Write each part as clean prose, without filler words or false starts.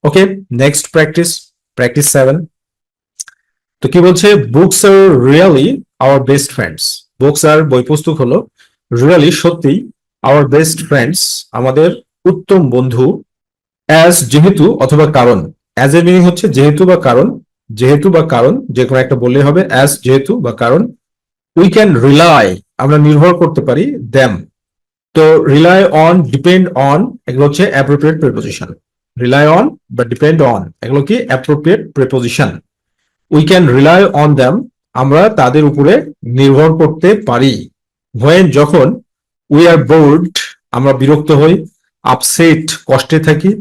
ওকে, next practice 7। তো কি বলছে, books are really our best friends. Books are বই পুস্তক হলো রিয়েলি সত্যি আওয়ার বেস্ট ফ্রেন্ডস আমাদের উত্তম বন্ধু, অ্যাজ যেহেতু অথবা কারণ। অ্যাজ এর মিনিং হচ্ছে যেহেতু বা কারণ, যেহেতু বা কারণ যে কোনো একটা বললে হবে, অ্যাজ যেহেতু বা কারণ। উই ক্যান রিলাই আমরা নির্ভর করতে পারি দ্যাম। তো রিলাই অন, ডিপেন্ড অন এগুলো হচ্ছে অ্যাপ্রোপ্রিয়েট প্রিপোজিশন। রিলাই অন বা ডিপেন্ড অন এগুলো কি appropriate preposition. We can rely on them আমরা তাদের উপরে নির্ভর করতে পারি। হোয়েন যখন, উই আর বোর্ড আমরা বিরক্ত হই, আপসেট কষ্টে থাকি,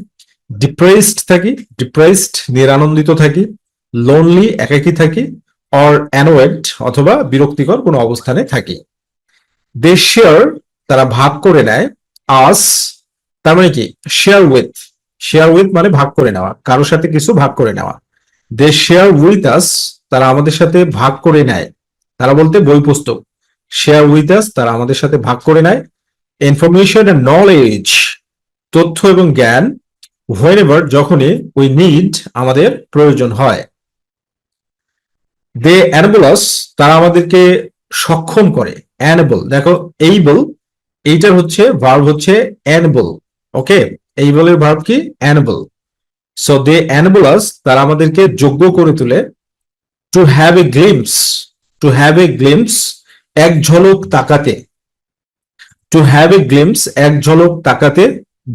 ডিপ্রেসড থাকি ডিপ্রেসড নিরানন্দিত থাকি, লোনলি একাকী থাকি, অর অ্যানোয়েড অথবা বিরক্তিকর কোনো অবস্থানে থাকি। দে শেয়ার তারা ভাগ করে নেয়, আস তার মানে কি শেয়ার উইথ মানে ভাগ করে নেওয়া, কারোর সাথে কিছু ভাগ করে নেওয়া। দে শেয়ার উইথ আস তারা আমাদের সাথে ভাগ করে নেয়, তারা বলতে বই পুস্তক। শেয়ার উইথ আস তারা আমাদের সাথে ভাগ করে নেয় ইনফরমেশন এন্ড নলেজ তথ্য এবং জ্ঞান, হোয়েনেভার যখনই, উই নিড আমাদের প্রয়োজন হয়। দে অ্যানেবল আস তারা আমাদেরকে সক্ষম করে। অ্যানেবল দেখো, এইবল এইটার হচ্ছে ভার্ব হচ্ছে অ্যানেবল। ওকে, এইবলের ভার্ব কি অ্যানেবল। সো দে অ্যানেবল আস তারা আমাদেরকে যোগ্য করে তোলে। To have a glimpse, to have a glimpse এক ঝলক তাকাতে। টু হ্যাভ এ গ্লিমস এক ঝলক তাকাতে,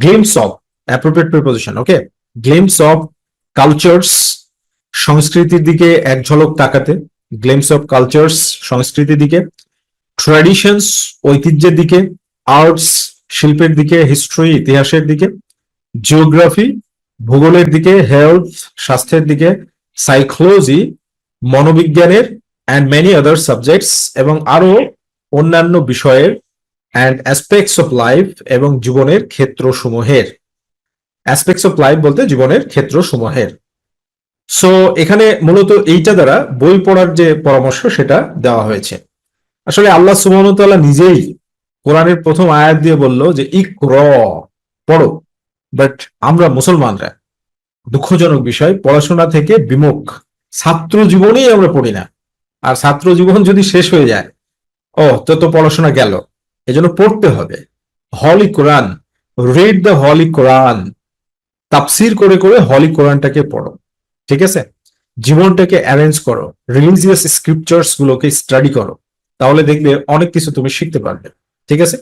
glimpse of appropriate preposition. Okay, glimpse of cultures সংস্কৃতির দিকে এক ঝলক তাকাতে, গ্লিমস অফ কালচার্স সংস্কৃতির দিকে। ট্র্যাডিশনস ঐতিহ্যের দিকে, আর্টস শিল্পের দিকে, হিস্ট্রি ইতিহাসের দিকে, জিওগ্রাফি ভূগোলের দিকে, হেলথ স্বাস্থ্যের দিকে, সাইকোলজি মনোবিজ্ঞানের, অ্যান্ড মেনি আদার সাবজেক্টস এবং আরো অন্যান্য বিষয়ের, অ্যান্ড অ্যাসপেক্টস অফ লাইফ এবং জীবনের ক্ষেত্রসমূহের। অ্যাসপেক্টস অফ লাইফ বলতে জীবনের ক্ষেত্রসমূহের। সো এখানে মূলত এইটা দ্বারা বই পড়ার যে পরামর্শ সেটা দেওয়া হয়েছে। আসলে আল্লাহ সুবহানাহু ওয়া তাআলা নিজেই কোরআনের প্রথম আয়াত দিয়ে বলল যে ইকর, পড়ো। বাট আমরা মুসলমানরা, দুঃখজনক বিষয়, পড়াশোনা থেকে বিমুখ। ছাত্র জীবনেই আমরা পড়ি না, আর ছাত্র জীবন যদি শেষ হয়ে যায়, ও তো পড়াশোনা গেল। এজন্য পড়তে হবে হলি কোরআন, রিড দ্য হলি কোরআন, তাফসির করে করে হলি কোরআনটাকে পড়ো। ঠিক আছে, জীবনটাকে অ্যারেঞ্জ করো, রিলিজিয়াস স্ক্রিপচার্স গুলোকে স্টাডি করো, তাহলে দেখবে অনেক কিছু তুমি শিখতে পারবে। ঠিক আছে,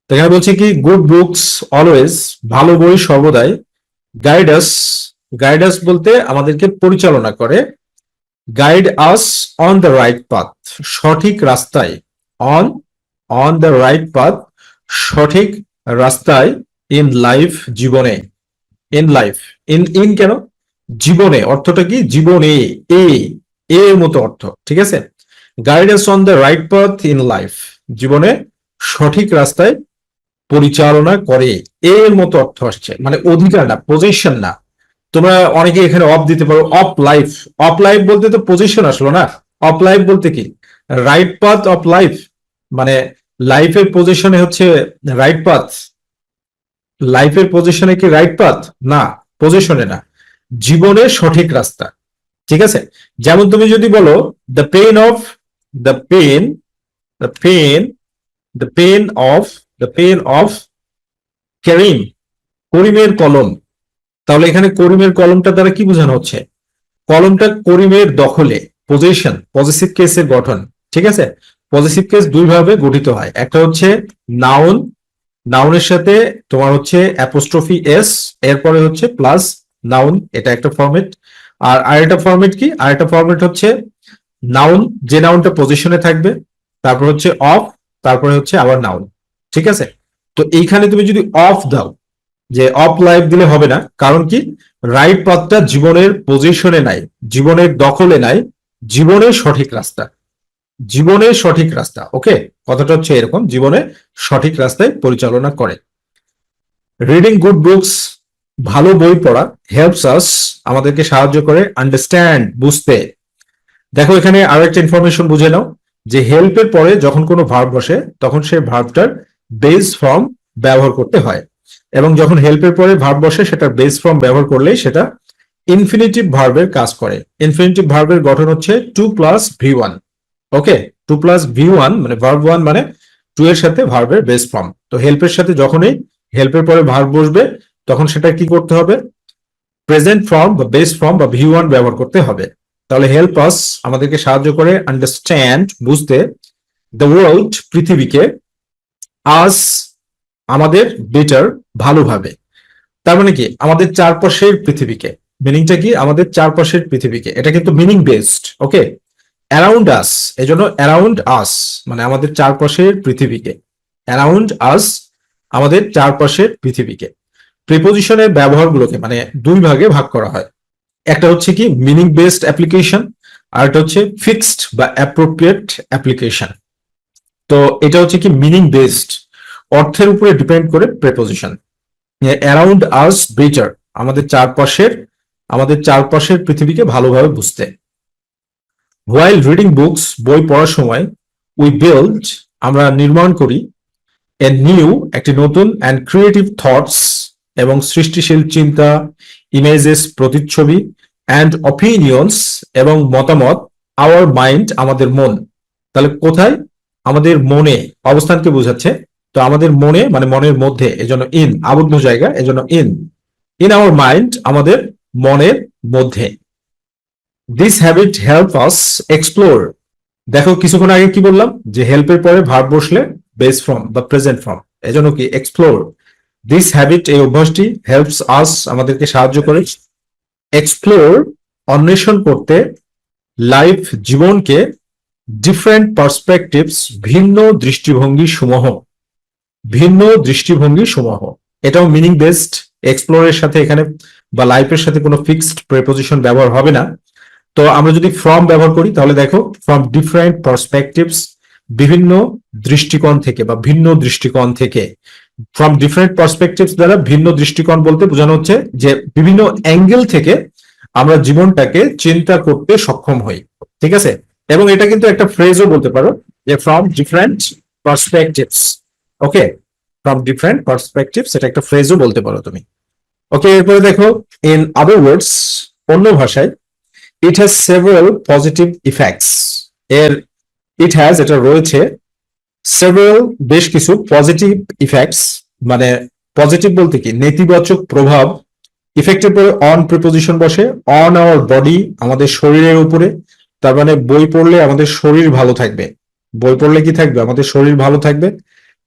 তো এখানে বলছি কি, গুড বুকস অলওয়েজ ভালো বই সর্বদাই, গাইড আস বলতে আমাদেরকে পরিচালনা করে, guide us on the right path সঠিক রাস্তায়, on on the right path সঠিক রাস্তায়, ইন লাইফ জীবনে, ইন লাইফ, ইন কেন, জীবনে অর্থটা কি, জীবনে এ এর মতো অর্থ। ঠিক আছে, guide us on the right path in life জীবনে সঠিক রাস্তায় পরিচালনা করে, এর মতো অর্থ আসছে, মানে অধিকার না, পজিশন না। তোমরা অনেকে এখানে অফ দিতে পারো, অফ লাইফ। অফ লাইফ বলতে তো পজিশন আসলো না। অফ লাইফ বলতে কি, রাইট পাথ অফ লাইফ, মানে লাইফের পজিশনে হচ্ছে রাইট পাথ। লাইফের পজিশনে কি রাইট পাথ না, পজিশনে না, জীবনের সঠিক রাস্তা। ঠিক আছে, যেমন তুমি যদি বলো the pen of, the pen, the pen, the pen of, the pen of Karim, করিমের কলম। তাহলে এখানে করিমের কলমটা দ্বারা কি বোঝানো হচ্ছে, কলমটা করিমের দখলে, পজিশন, পজিটিভ কেসের গঠন। ঠিক আছে, পজিটিভ কেস দুই ভাবে গঠিত হয়, একটা হচ্ছে নাউন, নাউনের সাথে তোমার হচ্ছে অ্যাপোস্ট্রফি এস, এরপরে হচ্ছে প্লাস নাউন, এটা একটা ফরম্যাট। আর আরেকটা ফরম্যাট কি, আরেকটা ফরম্যাট হচ্ছে নাউন, যে নাউনটা পজিশনে থাকবে, তারপর হচ্ছে অফ, তারপরে হচ্ছে আবার নাউন। ঠিক আছে, তো এইখানে তুমি যদি অফ দাও, যে অফ লাইফ দিলে হবে না, কারণ কি, রাইট পাথটা জীবনের পজিশনে নাই, জীবনের দখলে নাই, জীবনের সঠিক রাস্তা, জীবনের সঠিক রাস্তা। ওকে, কথাটা হচ্ছে এরকম, জীবনে সঠিক রাস্তায় পরিচালনা করে। রিডিং গুড বুকস ভালো বই পড়া, হেল্পস আস আমাদেরকে সাহায্য করে, আন্ডারস্ট্যান্ড বুঝতে। দেখো এখানে আরো একটা ইনফরমেশন বুঝে নাও, যে হেল্পের পরে যখন কোনো ভার্ব বসে তখন সেই ভার্বটার বেস ফর্ম ব্যবহার করতে হয়। এবং যখন হেল্পের পরে ভার্ব বসে সেটা বেস ফর্ম ব্যবহার করলেই সেটা ইনফিনিটিভ ভার্বের কাজ করে। ইনফিনিটিভ ভার্বের গঠন হচ্ছে 2+V1। ওকে, 2+V1 মানে ভার্ব 1 মানে 2 এর সাথে ভার্বের বেস ফর্ম। তো হেল্পের সাথে যখনই হেল্পের পরে ভার্ব বসবে তখন সেটা কি করতে হবে, প্রেজেন্ট ফর্ম বা বেস ফর্ম বা V1 ব্যবহার করতে হবে। তাহলে হেল্প আস আমাদেরকে সাহায্য করে আন্ডারস্ট্যান্ড বুঝতে, দ্য ওয়ার্ল্ড পৃথিবীকে, আস আমাদের, বেটার ভালোভাবে। তার মানে কি আমাদের চারপাশের পৃথিবীকে, মিনিংটা কি আমাদের চারপাশের পৃথিবীকে, এটা কিন্তু মিনিং বেসড। ওকে, অ্যারাউন্ড আস, এজন্য অ্যারাউন্ড আস মানে আমাদের চারপাশের পৃথিবীকে, অ্যারাউন্ড আস আমাদের চারপাশের পৃথিবীকে। প্রিপোজিশনের ব্যবহারগুলোকে মানে দুই ভাগে ভাগ করা হয়, একটা হচ্ছে কি মিনিং বেসড অ্যাপ্লিকেশন, আর একটা হচ্ছে ফিক্সড বা অ্যাপ্রোপ্রিয়েট অ্যাপ্লিকেশন। তো এটা হচ্ছে কি মিনিং বেসড, অর্থের উপরে ডিপেন্ড করে প্রিপোজিশন। অ্যারাউন্ড আস বেটার আমাদের চারপাশের পৃথিবীকে ভালোভাবে বুঝতে। হোয়াইল রিডিং বুকস বই পড়ার সময়, উই বিল্ড আমরা নির্মাণ করি, এ নিউ একটি নতুন, অ্যান্ড ক্রিয়েটিভ থটস এবং সৃষ্টিশীল চিন্তা, ইমেজেস প্রতিচ্ছবি, অ্যান্ড অপিনিয়ন্স এবং মতামত, আওয়ার মাইন্ড আমাদের মন। তাহলে কোথায়, আমাদের মনে, অবস্থানকে বোঝাচ্ছে। তো আমাদের মনে মানে মনের মধ্যে, এজন্য ইন, আবদ্ধ জায়গা এজন্য ইন, ইন আওয়ার মাইন্ড আমাদের মনের মধ্যে। This habit help us explore, দেখো কিছুক্ষণ আগে কি বললাম যে হেল্পের পরে ভার্ব বসলে বেস ফর্ম বা প্রেজেন্ট ফর্ম, এজন্য কি এক্সপ্লোর। দিস হ্যাবিট এই অভ্যাসটি হেল্পস আস আমাদেরকে সাহায্য করে এক্সপ্লোর অন্বেষণ করতে, লাইফ জীবনকে, ডিফারেন্ট পার্সপেক্টিভস ভিন্ন দৃষ্টিভঙ্গি সমূহ, ভিন্ন দৃষ্টিভঙ্গি সমূহ। এটাও মিনিং বেসড, এক্সপ্লোরের সাথে এখানে বা লাইফের সাথে কোনো ফিক্সড প্রিপোজিশন ব্যবহার হবে না। তো আমরা যদি ফ্রম ব্যবহার করি তাহলে দেখো ফ্রম ডিফারেন্ট পার্সপেক্টিভস বিভিন্ন দৃষ্টিকোণ থেকে বা ভিন্ন দৃষ্টিকোণ থেকে। ফ্রম ডিফারেন্ট পার্সপেক্টিভস দ্বারা ভিন্ন দৃষ্টিকোণ বলতে বোঝানো হচ্ছে যে বিভিন্ন অ্যাঙ্গেল থেকে আমরা জীবনটাকে চিন্তা করতে সক্ষম হই, ঠিক আছে। এবং এটা কিন্তু একটা ফ্রেজও বলতে পারো যে from different perspectives. Okay, from different perspectives এটা একটা ফ্রেজও বলতে পারো তুমি। ওকে, এরপরে দেখো ইন আদার ওয়ার্ডস, অন্য ভাষায়, it has several positive effects, এর ইট হ্যাজ এটা রয়েছে, সেভারাল বেশ কিছু পজিটিভ ইফেক্টস মানে পজিটিভ বলতে কি নেতিবাচক প্রভাব, ইফেক্টের পরে অন প্রিপোজিশন বসে, অন আওয়ার বডি আমাদের শরীরের উপরে। তার মানে বই পড়লে আমাদের শরীর ভালো থাকবে, বই পড়লে কি থাকবে আমাদের শরীর ভালো থাকবে,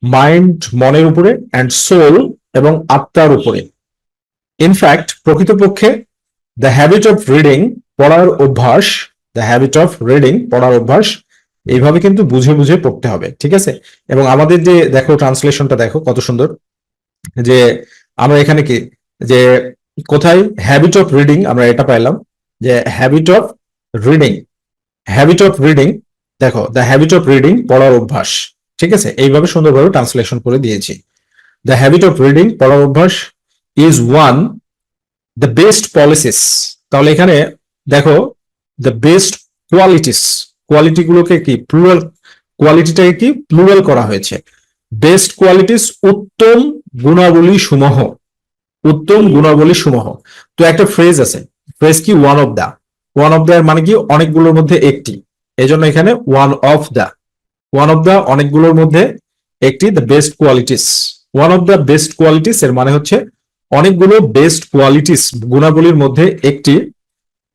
মাইন্ড মনের উপরে, অ্যান্ড সোল এবং আত্মার উপরে। ইনফ্যাক্ট প্রকৃতপক্ষে দ্য হ্যাবিট অফ রিডিং পড়ার অভ্যাস, দ্য হ্যাবিট অফ রিডিং পড়ার অভ্যাস, এইভাবে কিন্তু বুঝে বুঝে পড়তে হবে, ঠিক আছে। এবং আমাদের যে দেখো ট্রান্সলেশনটা দেখো কত সুন্দর, যে আমরা এখানে কি যে কোথায় হ্যাবিট অফ রিডিং আমরা এটা পাইলাম যে habit of reading, habit of reading, দেখো দ্য হ্যাবিট অফ রিডিং পড়ার অভ্যাস, ঠিক আছে। এইভাবে সুন্দরভাবে ট্রান্সলেশন করে দিয়েছি। দ্য হ্যাবিট অফ রিডিং পড়ার অভ্যাস is one the best policies, তাহলে এখানে দেখো দ্য বেস্ট কোয়ালিটিস, কোয়ালিটি গুলোকে কি প্লুরাল, কোয়ালিটিটাকে কি প্লুরাল করা হয়েছে, বেস্ট কোয়ালিটিস উত্তম গুণাবলী সমূহ, উত্তম গুণাবলী সমূহ। তো একটা ফ্রেজ আছে, ফ্রেজ কি one of the, one of the মানে কি অনেকগুলোর মধ্যে একটি, এই জন্য এখানে one of the, one of the অনেকগুলোর মধ্যে একটি, the best qualities, one of the best qualities এর মানে হচ্ছে অনেকগুলো বেস্ট কোয়ালিটিস গুণাবলীর মধ্যে একটি,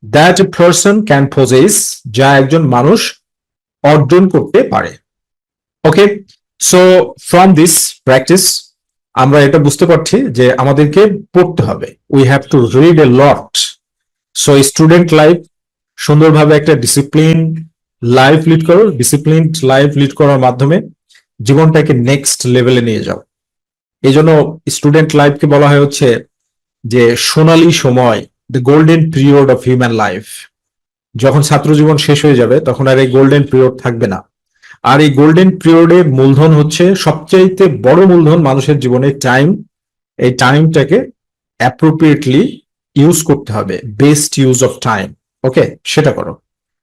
that a person can possess যা একজন মানুষ অর্জন করতে পারে। Okay, so from this practice আমরা এটা বুঝতে পারছি যে আমাদেরকে পড়তে হবে, we have to read a lot. So student life সুন্দরভাবে একটা ডিসিপ্লিন লাইফ লিড করো, ডিসিপ্লিন লাইফ লিড করার মাধ্যমে জীবনটাকে নেক্সট লেভেলে নিয়ে যাও। এই জন্য স্টুডেন্ট লাইফকে বলা হয় হচ্ছে যে সোনালী সময়, the golden period of human life. যখন ছাত্র জীবন শেষ হয়ে যাবে তখন আর এই গোল্ডেন পিরিয়ড থাকবে না। আর এই গোল্ডেন পিরিয়ডের মূলধন হচ্ছে সবচাইতে বড় মূলধন মানুষের জীবনে টাইম। এই টাইমটাকে অ্যাপ্রোপ্রিয়েটলি ইউজ করতে হবে, বেস্ট ইউজ অফ টাইম। ওকে, সেটা করো।